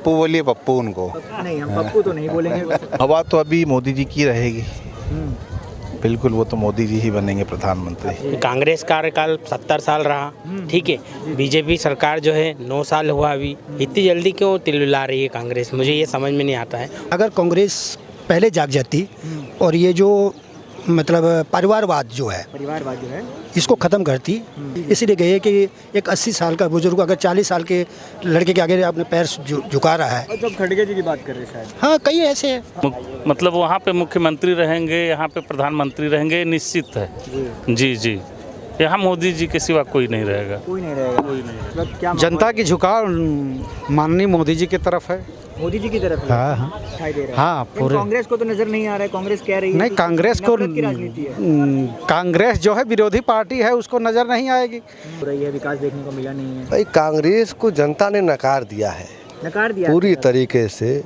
पप्पू बोलिए, पप्पू उनको। नहीं, हम पप्पू तो नहीं बोलेंगे। हवा तो अभी मोदी जी की रहेगी, बिल्कुल, वो तो मोदी जी ही बनेंगे प्रधानमंत्री। कांग्रेस कार्यकाल 70 साल रहा, ठीक है। बीजेपी सरकार जो है 9 साल हुआ, अभी इतनी जल्दी क्यों तिलमिला रही है कांग्रेस, मुझे ये समझ में नहीं आता है। अगर कांग्रेस पहले जाग जाती और ये जो मतलब परिवारवाद जो है इसको ख़त्म करती, इसीलिए गए कि एक 80 साल का बुजुर्ग अगर 40 साल के लड़के के आगे अपने पैर झुका रहा है। जब खड़गे जी की बात कर रहे हैं शायद। हाँ, कई ऐसे हैं। मतलब वहाँ पे मुख्यमंत्री रहेंगे, यहाँ पे प्रधानमंत्री रहेंगे, निश्चित है। जी जी, यहाँ मोदी जी के सिवा कोई नहीं रहेगा। कोई नहीं रहेगा। मतलब क्या जनता की झुकाव माननीय मोदी जी की तरफ है। मोदी जी की तरफ हाँ दिखाई दे रहा है। हाँ, पूरे। कांग्रेस को तो नजर नहीं आ रहा है। कांग्रेस कह रही है नहीं, कि कांग्रेस को नफरत की राजनीति है। कांग्रेस जो है विरोधी पार्टी है, उसको नजर नहीं आएगी। हो रही है, विकास देखने को मिला नहीं है। भाई कांग्रेस को जनता ने नकार दिया है नकार दिया पूरी तरीके से।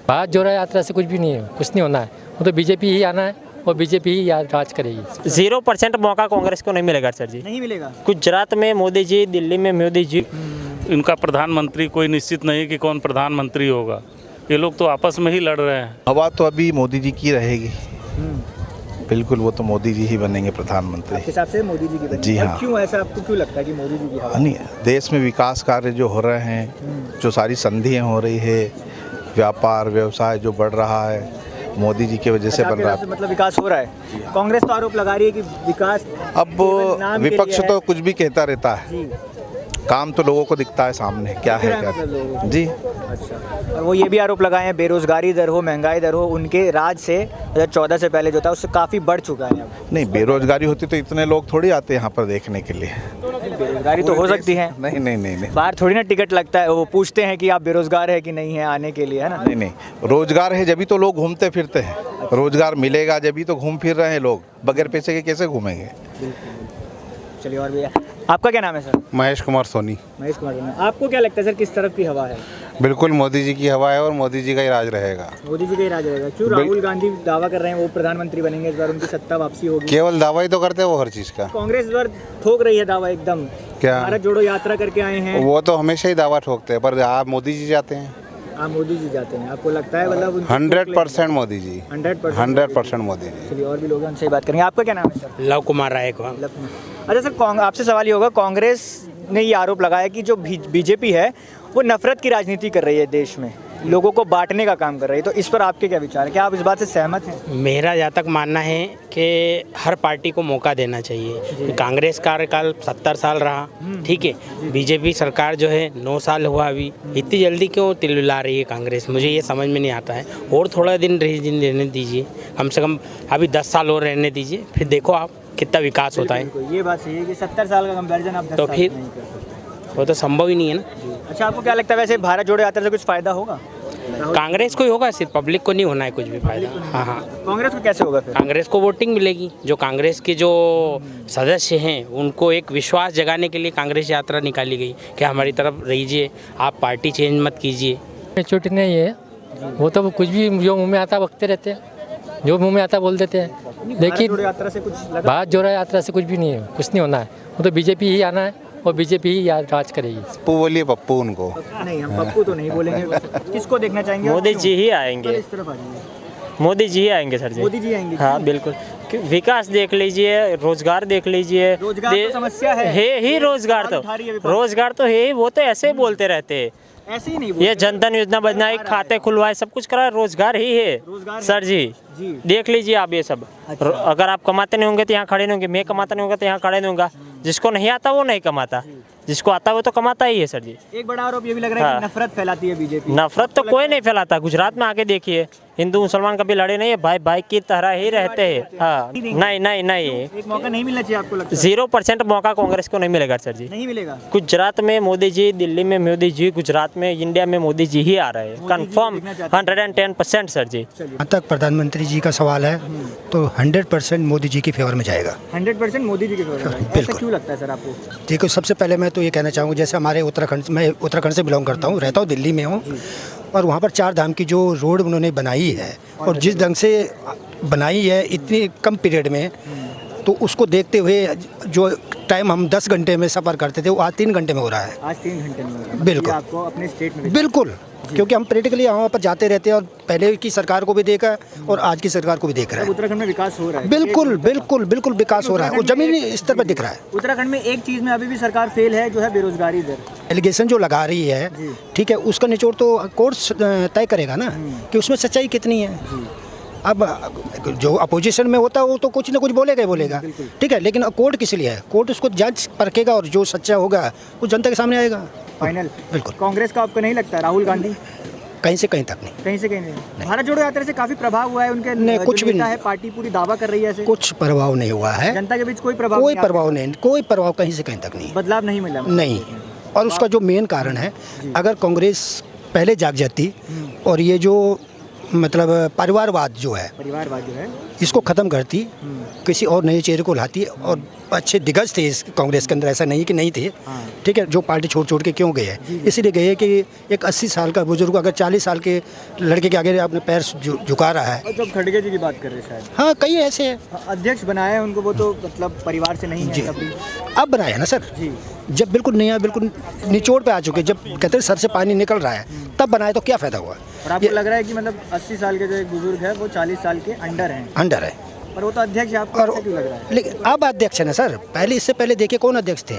भारत जोड़ो यात्रा से कुछ भी नहीं है, कुछ नहीं होना है। वो तो बीजेपी ही आना है और बीजेपी ही राज करेगी। 0% मौका कांग्रेस को नहीं मिलेगा सर जी। नहीं मिलेगा। गुजरात में मोदी जी, दिल्ली में मोदी जी। इनका प्रधानमंत्री कोई निश्चित नहीं कि कौन प्रधानमंत्री होगा, ये लोग तो आपस में ही लड़ रहे हैं। हवा तो अभी मोदी जी की रहेगी, बिल्कुल, वो तो मोदी जी ही बनेंगे प्रधानमंत्री। आपके हिसाब से मोदी जी की बनेगी। जी हाँ। क्यों ऐसा आपको क्यों लगता है कि मोदी जी की हवा? नहीं, देश में विकास कार्य जो हो रहे हैं, जो सारी संधियाँ हो रही है, व्यापार व्यवसाय जो बढ़ रहा है, मोदी जी की वजह से बन रहा है। मतलब विकास हो रहा है। कांग्रेस तो आरोप लगा रही है कि विकास अब विपक्ष तो कुछ भी कहता रहता है, काम तो लोगों को दिखता है सामने क्या है क्या। जी अच्छा, और वो ये भी आरोप लगाए हैं बेरोजगारी दर हो, महंगाई दर हो, उनके राज से 2014 से पहले जो था उससे काफ़ी बढ़ चुका है अब। नहीं, बेरोजगारी होती तो इतने लोग थोड़ी आते यहाँ पर देखने के लिए। बेरोजगारी तो हो सकती है। नहीं नहीं नहीं नहीं बाहर थोड़ी ना टिकट लगता है, वो पूछते हैं कि आप बेरोजगार है कि नहीं है आने के लिए, है ना। नहीं नहीं, रोजगार है जब ही तो लोग घूमते फिरते हैं, रोजगार मिलेगा जब ही तो घूम फिर रहे हैं लोग, बगैर पैसे के कैसे घूमेंगे। चलिए, और भैया आपका क्या नाम है सर? महेश कुमार सोनी। महेश कुमार सोनी। आपको क्या लगता है सर, किस तरफ की हवा है? बिल्कुल मोदी जी की हवा है और मोदी जी का ही राज रहेगा। मोदी जी का ही राज रहेगा। क्यों राहुल गांधी दावा कर रहे हैं वो प्रधानमंत्री बनेंगे, इस बार उनकी सत्ता वापसी होगी? केवल दावा ही तो करते हैं वो हर चीज़ का। कांग्रेस इस बार ठोक रही है दावा एकदम। क्या? भारत जोड़ो यात्रा करके आए हैं। वो तो हमेशा ही दावा ठोकते हैं, पर आप मोदी जी जाते हैं। आप मोदी जी जाते हैं, आपको लगता है मतलब 100% मोदी जी। 100% मोदी जी। चलिए, और भी लोग हैं, उनसे ही बात करेंगे। आपका क्या नाम है सर? लव कुमार राय को। अच्छा सर, आपसे सवाल ये होगा, कांग्रेस ने ये आरोप लगाया कि जो बीजेपी है वो नफरत की राजनीति कर रही है, देश में लोगों को बांटने का काम कर रही है, तो इस पर आपके क्या विचार है? क्या आप इस बात से सहमत हैं? मेरा जहाँ तक मानना है कि हर पार्टी को मौका देना चाहिए। कांग्रेस कार्यकाल 70 साल रहा, ठीक है। बीजेपी सरकार जो है 9 साल हुआ, अभी इतनी जल्दी क्यों तिलमिला रही है कांग्रेस, मुझे ये समझ में नहीं आता है। और थोड़ा दिन रहने दीजिए, कम से कम अभी 10 साल और रहने दीजिए, फिर देखो आप कितना विकास होता है। ये बात सही है कि 70 साल का कंपैरिजन आप 10 तो साल फिर नहीं कर सकते। वो तो संभव ही नहीं है ना। अच्छा, आपको क्या लगता है वैसे भारत जोड़ो यात्रा से कुछ फायदा होगा? कांग्रेस को ही होगा, सिर्फ पब्लिक को नहीं होना है कुछ भी फायदा। हाँ हाँ, कांग्रेस को कैसे होगा फिर? कांग्रेस को वोटिंग मिलेगी, जो कांग्रेस के जो सदस्य हैं उनको एक विश्वास जगाने के लिए कांग्रेस यात्रा निकाली गई कि हमारी तरफ रहिए, आप पार्टी चेंज मत कीजिए। छोटी नहीं है वो, तो कुछ भी जो मुंह में आता बकते रहते हैं, जो मुंह में आता बोल देते हैं। लेकिन यात्रा से कुछ लगा? भारत जोड़ो यात्रा से कुछ भी नहीं है, कुछ नहीं होना है। वो तो बीजेपी ही आना है और बीजेपी ही राज करेगी। पप्पू बोलिए, पप्पू उनको। नहीं, हम पप्पू तो नहीं बोलेंगे। किसको देखना चाहेंगे? मोदी जी ही आएंगे। इस तरफ आ जाइए। मोदी जी ही आएंगे सर जी। मोदी जी आएंगे? हाँ बिल्कुल, विकास देख लीजिए, रोजगार देख लीजिए। रोजगार तो समस्या है ही रोजगार तो है ही, वो तो ऐसे ही बोलते रहते हैं। ऐसे ही नहीं ये जनधन योजना बनाई, खाते खुलवाए, सब कुछ करा, रोजगार ही है सर जी। देख लीजिए आप ये सब। अगर आप कमाते नहीं होंगे तो यहाँ खड़े नहीं होंगे, मैं कमाता नहीं होगा तो यहाँ खड़े नहीं होगा। जिसको नहीं आता वो नहीं कमाता, जिसको आता है वो तो कमाता ही है सर जी। एक बड़ा आरोप ये भी लग रहा है कि नफरत फैलाती है बीजेपी। नफरत तो कोई नहीं फैलाता, गुजरात में आके देखिए, हिंदू मुसलमान कभी लड़े नहीं है, भाई भाई की तरह ही रहते हैं। हाँ, नहीं नहीं नहीं, एक मौका नहीं मिलना चाहिए आपको लगता है? 0% मौका कांग्रेस को नहीं मिलेगा सर जी। नहीं मिलेगा। गुजरात में मोदी जी, दिल्ली में मोदी जी, गुजरात में, इंडिया में मोदी जी ही आ रहे हैं, कंफर्म 110% सर जी। जहाँ तक प्रधानमंत्री जी का सवाल है तो 100% मोदी जी की फेवर में जाएगा। 100% मोदी जी के फेवर में। ऐसा क्यों लगता है सर आपको? देखो, सबसे पहले मैं तो ये कहना चाहूँगा, जैसे हमारे उत्तराखंड, मैं उत्तराखंड से बिलोंग करता हूँ, रहता हूँ दिल्ली में हूँ, और वहाँ पर 4 धाम की जो रोड उन्होंने बनाई है और जिस ढंग से बनाई है इतनी कम पीरियड में, तो उसको देखते हुए जो टाइम हम 10 घंटे में सफ़र करते थे वो आज 3 घंटे में हो रहा है। आज 3 घंटे में? बिल्कुल। आपको अपने स्टेट में? बिल्कुल। क्योंकि हम प्रैक्टिकली वहाँ पर जाते रहते हैं और पहले की सरकार को भी देखा है और आज की सरकार को भी देख रहे हैं। उत्तराखंड में विकास हो रहा है, बिल्कुल बिल्कुल बिल्कुल विकास हो रहा है, वो जमीनी स्तर पर दिख रहा है। उत्तराखंड में एक चीज़ में अभी भी सरकार फेल है, जो है बेरोजगारी दर। एलिगेशन जो लगा रही है, ठीक है, उसका निचोड़ तो कोर्ट तय करेगा ना कि उसमें सच्चाई कितनी है। अब जो अपोजिशन में होता है वो तो कुछ ना कुछ बोलेगा ही बोलेगा, ठीक है, लेकिन कोर्ट किस लिए है? कोर्ट उसको जांच परखेगा और जो सच्चा होगा वो जनता के सामने आएगा। फाइनल बिल्कुल। कांग्रेस का आपको नहीं लगता? राहुल गांधी कहीं से कहीं तक नहीं, कहीं से कहीं नहीं। भारत जोड़ो यात्रा से काफी प्रभाव हुआ है उनके, नहीं, कुछ भी नेता नहीं। है, पार्टी पूरी दावा कर रही है ऐसे। कुछ प्रभाव नहीं हुआ है, जनता के बीच कोई प्रभाव कोई नहीं आ प्रभाव नहीं, कोई प्रभाव कहीं से कहीं तक नहीं, रहा? बदलाव नहीं मिला? नहीं। और उसका जो मेन कारण है, अगर कांग्रेस पहले जाग जाती और ये जो मतलब परिवारवाद जो है, परिवारवाद जो है, इसको ख़त्म करती, किसी और नए चेहरे को लाती, और अच्छे दिग्गज थे इस कांग्रेस के अंदर, ऐसा नहीं कि नहीं थे, ठीक है, जो पार्टी छोड़ छोड़ के क्यों गए हैं, इसलिए गए कि एक 80 साल का बुजुर्ग अगर 40 साल के लड़के के आगे अपने पैर झुका रहा है। और जब खड़गे जी की बात कर रहे हैं शायद, हाँ, कई ऐसे हैं। अध्यक्ष बनाए हैं उनको, वो तो मतलब परिवार से नहीं है कभी। अब बनाया ना सर, जी, जब बिल्कुल नया, बिल्कुल निचोड़ पे आ चुके, जब कहते हैं सर से पानी निकल रहा है, तब बनाए तो क्या फ़ायदा हुआ? और आपको लग रहा है कि मतलब 80 साल के जो एक बुजुर्ग है वो 40 साल के अंडर हैं, अंडर है, पर वो तो अध्यक्ष है, आपको और ऐसा क्यों लग रहा है? लेकिन अब अध्यक्ष है ना सर, पहले इससे पहले देखिए कौन अध्यक्ष थे?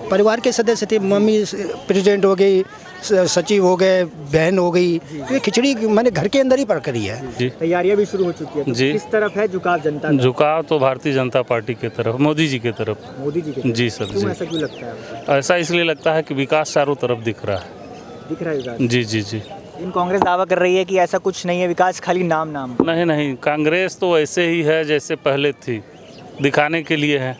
परिवार के सदस्य थे, मम्मी प्रेसिडेंट हो गई, सचिव हो गए, बहन हो गई, ये खिचड़ी मैंने घर के अंदर ही पड़ करी है। जी तैयारियां भी शुरू हो चुकी है, तो जी। किस तरफ है झुकाव जनता का? झुकाव तो भारतीय जनता पार्टी की तरफ, मोदी जी की तरफ। मोदी जी के? जी सर, क्यों, जी। ऐसा क्यों लगता है आपको? ऐसा इसलिए लगता है कि विकास चारों तरफ दिख रहा है। दिख रहा है विकास? जी जी जी। इन कांग्रेस दावा कर रही है कि ऐसा कुछ नहीं है, विकास खाली नाम नाम। नहीं नहीं, कांग्रेस तो ऐसे ही है जैसे पहले थी, दिखाने के लिए है।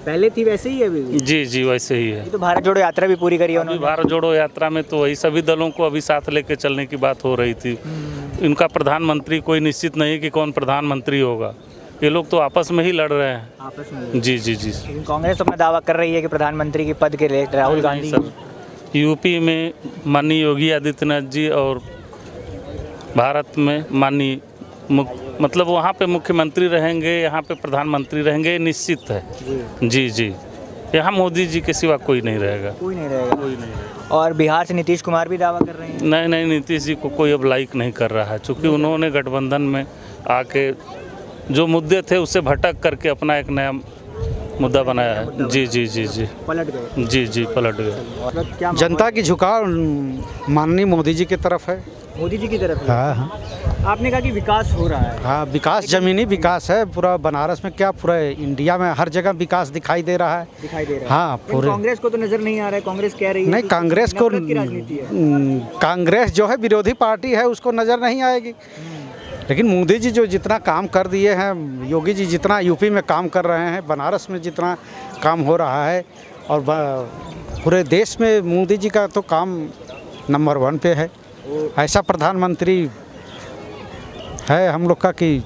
पहले थी वैसे ही है अभी भी? जी जी, वैसे ही है। ये तो भारत जोड़ो यात्रा भी पूरी करी है अभी उन्होंने। भारत जोड़ो यात्रा में तो वही सभी दलों को अभी साथ लेके चलने की बात हो रही थी। इनका प्रधानमंत्री कोई निश्चित नहीं कि कौन प्रधानमंत्री होगा, ये लोग तो आपस में ही लड़ रहे हैं। आपस में? जी जी जी। लेकिन कांग्रेस अपना दावा कर रही है कि प्रधानमंत्री के पद के लिए राहुल गांधी। सर, यूपी में माननीय योगी आदित्यनाथ जी और भारत में माननीय मतलब वहाँ पे मुख्यमंत्री रहेंगे, यहाँ पे प्रधानमंत्री रहेंगे, निश्चित है। जी जी, यहाँ मोदी जी के सिवा कोई नहीं रहेगा। कोई नहीं रहेगा। और बिहार से नीतीश कुमार भी दावा कर रहे हैं। नहीं नहीं, नीतीश जी को कोई अब लाइक नहीं कर रहा है, क्योंकि उन्होंने गठबंधन में आके जो मुद्दे थे उससे भटक करके अपना एक नया मुद्दा बनाया है। जी जी जी जी, पलट गए। जी जी, पलट गए। और क्या जनता की झुकाव माननीय मोदी जी की तरफ है। मोदी जी की तरफ है? हाँ हाँ आपने कहा कि विकास हो रहा है। हाँ, विकास जमीनी विकास है पूरा बनारस में, क्या पूरा इंडिया में हर जगह विकास दिखाई दे रहा है। दिखाई दे रहा है। हाँ, लेकिन पूरे कांग्रेस को तो नजर नहीं आ रहा है, कांग्रेस कह रही है नहीं, कि कांग्रेस को नफरत की राजनीति है। कांग्रेस जो है विरोधी पार्टी है, उसको नज़र नहीं आएगी। लेकिन मोदी जी जो जितना काम कर दिए हैं, योगी जी जितना यूपी में काम कर रहे हैं, बनारस में जितना काम हो रहा है, और पूरे देश में मोदी जी का तो काम नंबर 1 पे है। ऐसा प्रधानमंत्री है हम लोग का कि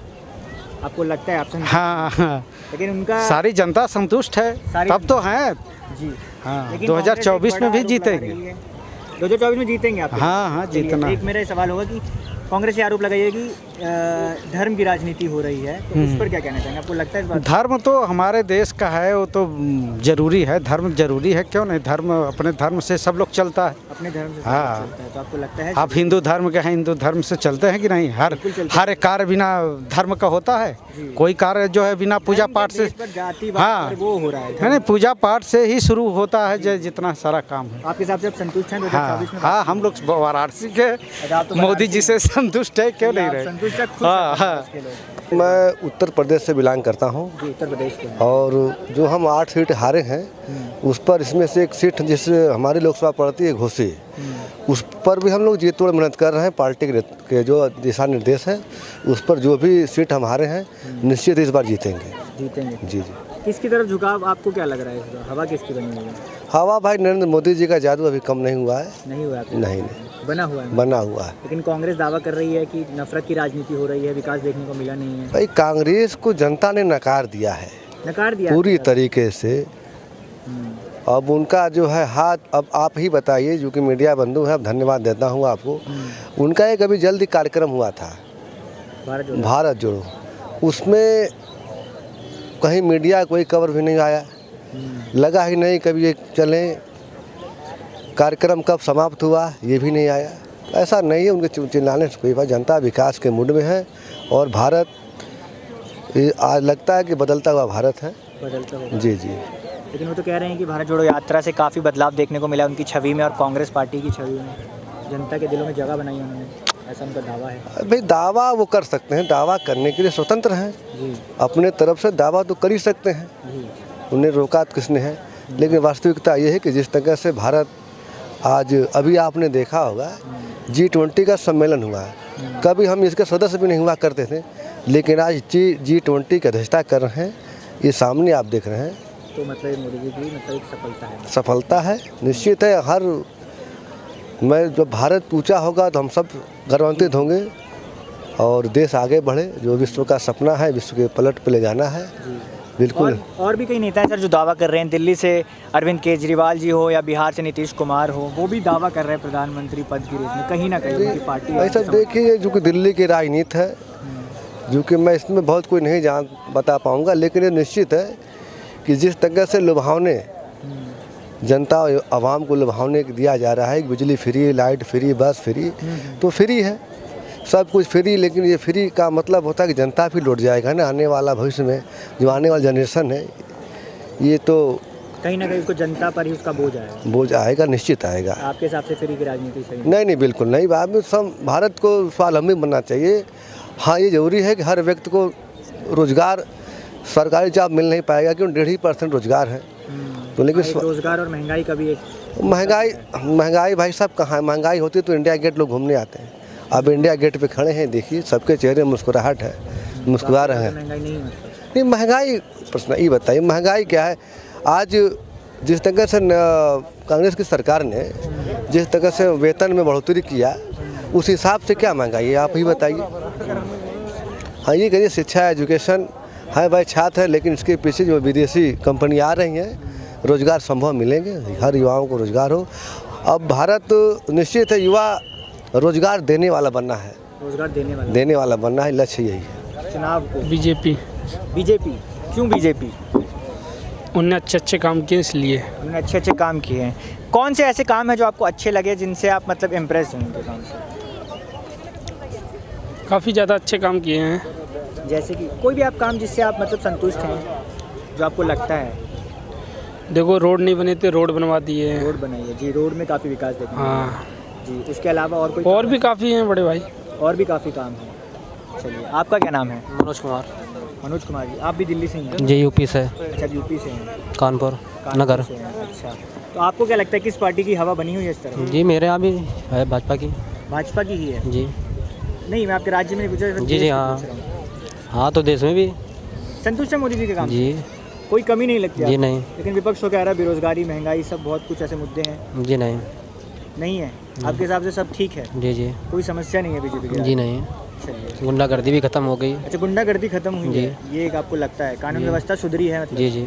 आपको लगता है आपसे? हाँ हाँ, लेकिन उनका सारी जनता संतुष्ट है, तब तो हैं। जी हाँ, लेकिन 2024 में भी कांग्रेस एक बड़ा जीतेंगे। आरोप लगा रही है। 2024 में जीतेंगे आप? हाँ हाँ, जीतना। एक मेरा सवाल होगा कि कांग्रेस ये आरोप लगाई है कि धर्म की राजनीति हो रही है, तो उस पर क्या कहना चाहेंगे? आपको लगता है इस बात? धर्म तो हमारे देश का है, वो तो जरूरी है, धर्म जरूरी है, क्यों नहीं? धर्म, अपने धर्म से सब लोग चलता है। अपने धर्म से हाँ। चलता है, तो आपको लगता है आप हिंदू धर्म के हैं, हिंदू धर्म से चलते हैं कि नहीं? हर एक कार्य बिना धर्म का होता है? कोई कार्य जो है बिना पूजा पाठ से, जातिवाद हाँ, पर वो हो रहा है? नहीं, पूजा पाठ से ही शुरू होता है जितना सारा काम है। आपके हिसाब से आप संतुष्ट हैं 2024 में? हाँ, हम लोग वाराणसी के मोदी जी से संतुष्ट है, क्यों नहीं रहे? संतुष्ट है? हाँ हाँ। मैं उत्तर प्रदेश से बिलोंग करता हूँ, जी, उत्तर प्रदेश के। और जो हम 8 सीट हारे हैं उस पर, इसमें से एक सीट जिससे हमारी लोकसभा पड़ती है घोसी, उस पर भी हम लोग जी तोड़ मेहनत कर रहे हैं। पार्टी के जो दिशा निर्देश हैं उस पर जो भी सीट हम हारे हैं, निश्चित इस बार जीतेंगे। जीतेंगे? जी जी। किसकी तरफ झुकाव आपको क्या लग रहा है इस बार? हवा किसकी बनी हुई है? हवा भाई नरेंद्र मोदी जी का जादू अभी कम नहीं हुआ है। नहीं हुआ आपको? नहीं नहीं, बना हुआ है? बना हुआ है। लेकिन कांग्रेस दावा कर रही है कि नफरत की राजनीति हो रही है, विकास देखने को मिला नहीं है। भाई कांग्रेस को जनता ने नकार दिया है नकार दिया पूरी तरीके से। अब उनका जो है हाथ, अब आप ही बताइए, जो कि मीडिया बंधु है, अब धन्यवाद देता हूँ आपको। उनका एक अभी जल्दी कार्यक्रम हुआ था, भारत जोड़ो, उसमें कहीं मीडिया कोई कवर भी नहीं आया, लगा ही नहीं कभी ये चले। कार्यक्रम कब समाप्त हुआ ये भी नहीं आया। ऐसा नहीं है, उनके चिल्लाने से कोई बात। जनता विकास के मूड में है और भारत आज लगता है कि बदलता हुआ भारत है। बदलता होगा। जी जी। लेकिन वो तो कह रहे हैं कि भारत जोड़ो यात्रा से काफ़ी बदलाव देखने को मिला उनकी छवि में और कांग्रेस पार्टी की छवि में, जनता के दिलों में जगह बनाई उन्होंने, ऐसा उनका दावा है। भाई दावा वो कर सकते हैं, दावा करने के लिए स्वतंत्र हैं, अपने तरफ से दावा तो कर ही सकते हैं, उन्हें रोका तो किसने है। लेकिन वास्तविकता ये है कि जिस तरह से भारत आज, अभी आपने देखा होगा G20 का सम्मेलन हुआ है, कभी हम इसके सदस्य भी नहीं हुआ करते थे, लेकिन आज G20 की अध्यक्षता कर रहे हैं, ये सामने आप देख रहे हैं। तो मतलब मोदी जी की मतलब एक सफलता है। सफलता है, निश्चित है। मैं जब भारत ऊँचा होगा तो हम सब गौरवान्वित होंगे और देश आगे बढ़े। जो विश्व का सपना है, विश्व के पलट पे ले जाना है, बिल्कुल। और भी कई नेता हैं सर जो दावा कर रहे हैं, दिल्ली से अरविंद केजरीवाल जी हो या बिहार से नीतीश कुमार हो, वो भी दावा कर रहे हैं प्रधानमंत्री पद की रेस में, कहीं ना कहीं उनकी पार्टी। ऐसा देखिए, जो कि दिल्ली की राजनीति है, जो कि मैं इसमें बहुत कोई नहीं जान बता पाऊँगा, लेकिन ये निश्चित है कि जिस तरह से लुभावने जनता आवाम को लुभावने दिया जा रहा है, बिजली फ्री, लाइट फ्री, बस फ्री, तो फ्री है, सब कुछ फ्री। लेकिन ये फ्री का मतलब होता है कि जनता भी लौट जाएगा ना, आने वाला भविष्य में जो आने वाला जनरेशन है, ये तो कहीं ना कहीं उसको जनता पर ही उसका बोझ आएगा। बोझ आएगा, निश्चित आएगा। आपके हिसाब से फ्री की राजनीति सही नहीं नहीं, बिल्कुल नहीं। भारत को स्वावलंबी बनना चाहिए। हाँ, ये ज़रूरी है कि हर व्यक्ति को रोज़गार, सरकारी जॉब मिल नहीं पाएगा क्योंकि 1.5% रोज़गार है। तो लेकिन रोज़गार और महंगाई का भी एक महंगाई भाई साहब कहाँ है? महंगाई होती तो इंडिया गेट लोग घूमने आते हैं। अब इंडिया गेट पे खड़े हैं, देखिए सबके चेहरे मुस्कुराहट है, मुस्कुरा रहे हैं। महंगाई नहीं है, नहीं महंगाई प्रश्न ये बताइए, महंगाई क्या है? आज जिस तरह से कांग्रेस की सरकार ने जिस तरह से वेतन में बढ़ोतरी किया, उस हिसाब से क्या महंगाई है, आप ही बताइए। हाँ, ये कहिए शिक्षा, एजुकेशन है भाई, छात्र है, लेकिन इसके पीछे जो विदेशी कंपनी आ रही हैं, रोज़गार संभव मिलेंगे, हर युवाओं को रोज़गार हो। अब भारत निश्चित है युवा रोज़गार देने वाला बनना है, रोज़गार देने वाला बनना है, लक्ष्य यही है। चुनाव को बीजेपी क्यों बीजेपी? उनने अच्छे काम किए इसलिए। उन्होंने अच्छे काम किए हैं। कौन से ऐसे काम हैं जो आपको अच्छे लगे, जिनसे आप मतलब इम्प्रेस हैं उनके काम से? काफ़ी ज़्यादा अच्छे काम किए हैं। जैसे कि कोई भी आप काम जिससे आप मतलब संतुष्ट हैं, जो आपको लगता है? देखो, रोड नहीं बने थे, रोड बनवा दिए हैं। रोड बनाइए जी, रोड में काफ़ी विकास देखने को मिला। हाँ जी, उसके अलावा और कोई और भी काफ़ी हैं बड़े भाई, और भी काफ़ी काम है। चलिए, आपका क्या नाम है? मनोज कुमार मनोज कुमार जी, आप भी दिल्ली से ही हैं? जी, यूपी से, अच्छा, यूपी से हैं, कानपुर कानपुर नगर। से हैं। अच्छा, तो आपको क्या लगता है किस पार्टी की हवा बनी हुई है इस तरह? जी, मेरे यहाँ भी है भाजपा की। भाजपा की ही है? जी नहीं, मैं आपके राज्य में नहीं पूछा, जी जी, हाँ हाँ, तो देश में भी संतुष्ट है मोदी जी के काम से? जी कोई कमी नहीं लगती जी आपको? नहीं लेकिन विपक्ष तो कह रहा है बेरोजगारी, महंगाई, सब बहुत कुछ ऐसे मुद्दे हैं। जी नहीं नहीं है आपके हिसाब से? सब ठीक है, जी जी कोई समस्या नहीं है बीजेपी की? जी नहीं, चलिए, गुंडागर्दी भी खत्म हो गई। अच्छा, गुंडागर्दी खत्म हुई जी। है, ये एक आपको लगता है? कानून जी। व्यवस्था सुधरी है मतलब? जी जी